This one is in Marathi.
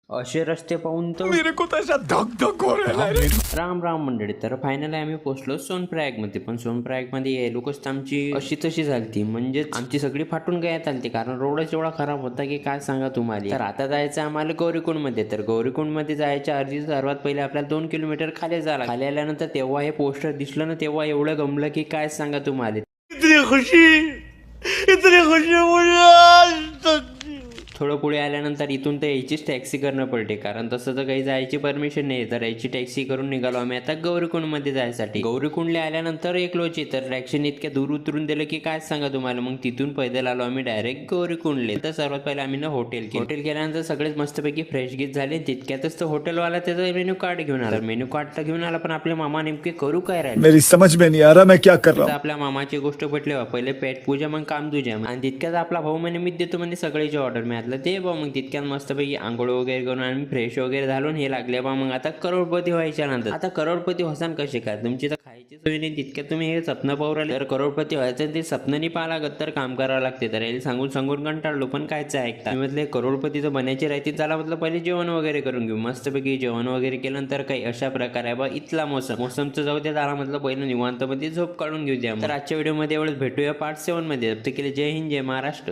असे रस्ते पाहून तर मेरे को तो ऐसा धक धक हो रहा है रे। राम राम मंडळी. तर फायनली आम्ही पोहोचलो सोनप्रयागमध्ये. पण सोनप्रयागमध्ये यायलोकच तर आमची अशी तशी झालती, म्हणजेच आमची सगळी फाटून गयात आलती, कारण रोडच एवढा खराब होता की काय सांगा तुम्हाला. तर आता जायचं आम्हाला गौरीकुंडमध्ये. तर गौरीकुंडमध्ये जायच्या आधी सर्वात पहिले आपल्याला 2 किलोमीटर खाली जायला. खाली आल्यानंतर तेव्हा हे पोस्टर दिसलं ना, तेव्हा एवढं गमलं की काय सांगा तुम्हाला. इतनी खुशी मुझे आज तक। थोडं पुढे आल्यानंतर इथून तर यायचीच टॅक्सी करणं पडते, कारण तसं तर काही जायची परमिशन नाही. तर याची टॅक्सी करून निघालो आम्ही आता गौरीकुंडमध्ये जायसाठी. गौरीकुंडला आल्यानंतर एक लोची तर रॅक्शन इतक्या दूर उतरून दिलं की काय सांगा तुम्हाला. मग तिथून पैदल आलो आम्ही डायरेक्ट गौरीकुंडले. तर सर्वात पहिले आम्ही ना हॉटेल केल्यानंतर सगळेच मस्तपैकी फ्रेश गीत झाले. तितक्यातच तो हॉटेलवाला त्याचा मेन्यू कार्ड घेऊन आला. मेन्यू कार्ड तर घेऊन आला, पण आपले मामा नेमके करू काय राहिले. मेरी समझ में नहीं आ रहा मैं क्या कर रहा तर हूँ। आपल्या मामाची गोष्ट पटली बा. पहिले पेट पूजा मग काम तुझ्या. आणि तितक्यात आपला भाऊ म्हणे मी देतो म्हणजे सगळ्याची ऑर्डर. मी आतलं ते बा. मग तितक्यात मस्तपैकी आंघोळ वगैरे करून आम्ही फ्रेश वगैरे झालो. हे लागले बा मग आता करोडपती व्हायच्या नंतर. आता करोडपती होसान कसे काय, तुमची तर खायची सोय नाही, तितक्यात तुम्ही हे स्वप्न पाहू राहिले. तर करोडपती व्हायचं ते स्वप्ननी पाहा लागत, तर काम करावं लागते. तर याला सांगून सांगून कंटाळलो, पण कायचं ऐकता. मी म्हटलं करोडपतीचं बनायची राहते, चला म्हटलं पहिले जेवण वगैरे करून घेऊ. मस्तपैकी जेवण वगैरे केल्यानंतर काही अशा प्रकारे बा इथला मोसमचं जाऊ द्या. त्याला म्हटलं पहिलं निवांतमध्ये झोप काढून घेऊ द्या. तर आजच्या व्हिडिओमध्ये एवढंच. भेटूया पार्ट 7 मध्ये. जब तक के लिए जय हिंद, जय महाराष्ट्र.